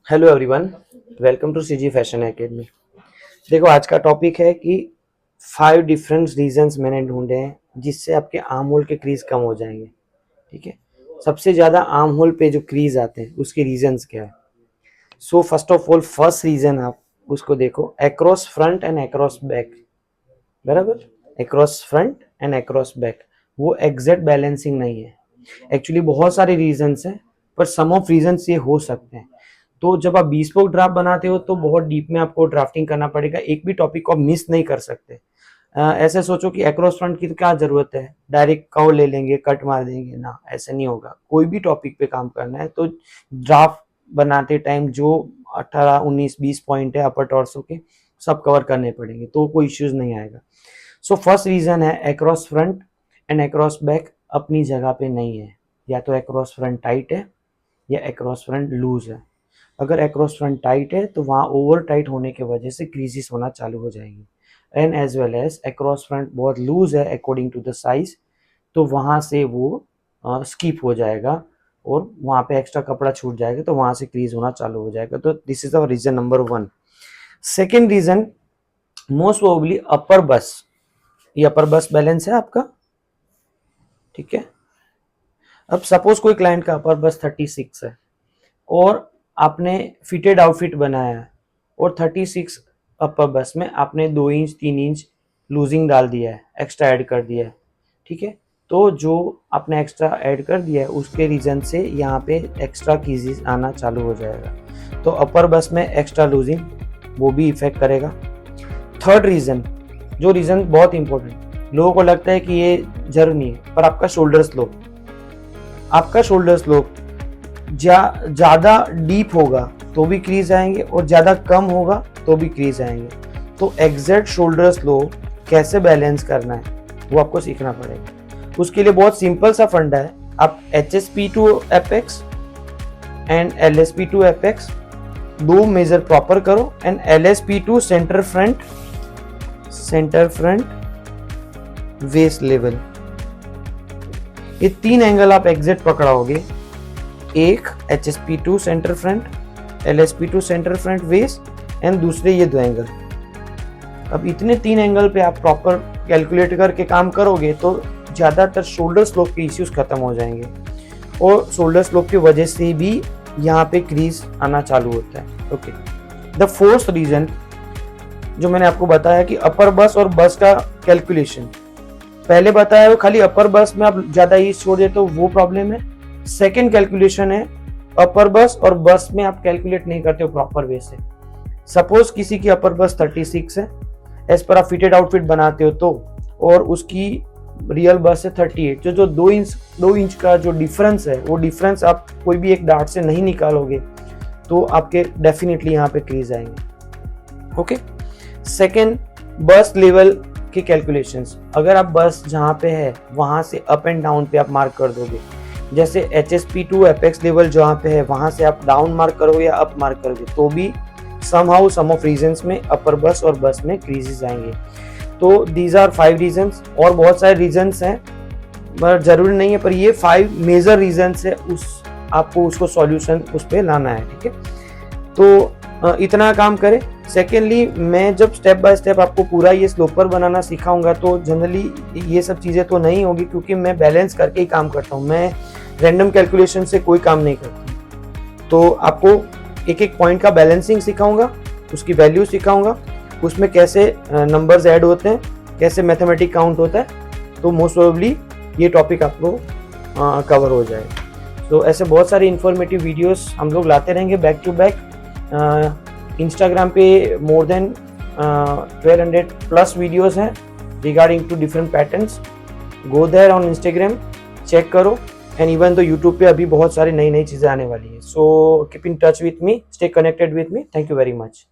Hello everyone, welcome to CG fashion academy. देखो, आज का टॉपिक है कि 5 डिफरेंट रीजंस मैंने ढूंढे हैं जिससे आपके आर्म होल के क्रीज कम हो जाएंगे। ठीक है, सबसे ज़्यादा आर्म होल पे जो क्रीज आते हैं उसके रीजंस क्या है। So first of all, first reason आप उसको देखो, across front and across back. बराबर, across front and across back, वो एग्जैक्ट बैलेंसिंग नहीं है। एक्चुअली बहुत सारे रीजंस हैं, पर सम ऑफ रीजंस ये हो सकते हैं। तो जब आप bespoke ड्राफ्ट बनाते हो तो बहुत डीप में आपको ड्राफ्टिंग करना पड़ेगा, एक भी टॉपिक को आप मिस नहीं कर सकते। ऐसे सोचो कि अक्रॉस फ्रंट की तो क्या जरूरत है, डायरेक्ट कव ले लेंगे, कट मार देंगे ना, ऐसे नहीं होगा। कोई भी टॉपिक पे काम करना है तो ड्राफ्ट बनाते टाइम जो 18 19 20 पॉइंट है अपर टॉर्सो के, सब कवर करने पड़ेंगे, तो कोई इश्यूज नहीं आएगा। सो फर्स्ट रीजन है across front and across back अपनी जगह पे नहीं है। या तो अक्रॉस फ्रंट टाइट है या अक्रॉस फ्रंट लूज है। अगर अक्रॉस फ्रंट टाइट है तो वहाँ ओवर टाइट होने की वजह से क्रीजेस होना चालू हो जाएंगी। And as well as across front बहुत लूज है अकॉर्डिंग टू द साइज, तो वहाँ से वो स्किप हो जाएगा और वहाँ पे एक्स्ट्रा कपड़ा छूट जाएगा, तो वहाँ से क्रीज होना चालू हो जाएगा। तो this is our reason number 1। Second reason, most probably upper bust. ये अपर बस बैलेंस है आपका, ठीक है। अब सपोज कोई क्लाइंट का अपर बस 36 है और आपने फिटेड आउटफिट बनाया है और 36 अपर बस में आपने 2 इंच 3 इंच लूजिंग डाल दिया है, एक्स्ट्रा ऐड कर दिया है, ठीक है। तो जो आपने एक्स्ट्रा ऐड कर दिया है उसके रीजन से यहाँ पे एक्स्ट्रा कीजीज आना चालू हो जाएगा, तो अपर बस में एक्स्ट्रा लूजिंग वो भी इफेक्ट करेगा। थर्ड रीजन, जो रीजन बहुत इंपॉर्टेंट, लोगों को लगता है कि ये जरूरी नहीं है, पर आपका शोल्डर स्लोप, आपका शोल्डर स्लोप ज्यादा डीप होगा तो भी क्रीज आएंगे और ज्यादा कम होगा तो भी क्रीज आएंगे। तो एग्जैक्ट शोल्डर स्लोप कैसे बैलेंस करना है वो आपको सीखना पड़ेगा। उसके लिए बहुत सिंपल सा फंडा है, आप HSP to apex and LSP to apex दो मेजर प्रॉपर करो and LSP to centre front waist level, ये 3 एंगल आप एग्जैक्ट पकड़ाओगे। एक HSP to centre front, LSP to centre front waist and दूसरे ये 2 एंगल। अब इतने 3 एंगल पे आप प्रॉपर कैलकुलेट करके काम करोगे तो ज्यादातर शोल्डर स्लोप के इश्यूज खत्म हो जाएंगे और शोल्डर स्लोप की वजह से भी यहाँ पे क्रीज आना चालू होता है। ओके, द फोर्थ रीजन जो मैंने आपको बताया कि अपर बस और बस का कैलकुलेशन, पहले बताया वो खाली अपर बस में आप ज्यादा ईज छोड़ देते हो, वो प्रॉब्लम है। सेकेंड कैलकुलेशन है अपर बस और बस में आप कैलकुलेट नहीं करते हो प्रॉपर वे से। सपोज किसी की अपर बस 36 है, एज पर आप फिटेड आउटफिट बनाते हो तो, और उसकी रियल बस है 38, जो 2 इंच का जो डिफरेंस है वो डिफरेंस आप कोई भी एक डार्ट से नहीं निकालोगे तो आपके डेफिनेटली यहाँ पे क्रीज आएंगे। ओके, सेकेंड, बस लेवल के कैलकुलेशंस, अगर आप बस जहाँ पे है वहां से अप एंड डाउन पे आप मार्क कर दोगे, जैसे HSP टू एपेक्स लेवल जहाँ पे है वहां से आप डाउन मार्क करोगे या अप मार्क करोगे तो भी सम ऑफ रीजंस में अपर बस और बस में क्रीजेस आएंगे। तो दीज आर 5 रीजंस, और बहुत सारे रीजंस हैं पर जरूरी नहीं है, पर ये 5 मेजर रीजंस है, आपको उसको सॉल्यूशन उस पर लाना है, ठीक है। तो इतना काम करें। सेकेंडली, मैं जब स्टेप बाय स्टेप आपको पूरा ये स्लोपर बनाना सिखाऊंगा तो जनरली ये सब चीज़ें तो नहीं होगी, क्योंकि मैं बैलेंस करके ही काम करता हूँ, मैं रैंडम कैलकुलेशन से कोई काम नहीं करता। तो आपको एक एक पॉइंट का बैलेंसिंग सिखाऊंगा, उसकी वैल्यू सिखाऊंगा, उसमें कैसे नंबर्स ऐड होते हैं, कैसे मैथमेटिक काउंट होता है, तो मोस्ट प्रोबेबली ये टॉपिक आपको कवर हो जाएगा। तो ऐसे बहुत सारी इंफॉर्मेटिव वीडियोस हम लोग लाते रहेंगे बैक टू बैक। इंस्टाग्राम पे मोर देन 1200 प्लस वीडियोस हैं regarding to different patterns. Go there on Instagram, check करो। एंड इवन तो यूट्यूब पे अभी बहुत सारी नई चीज़ें आने वाली है। So keep in touch with me, stay connected with me. Thank you very much.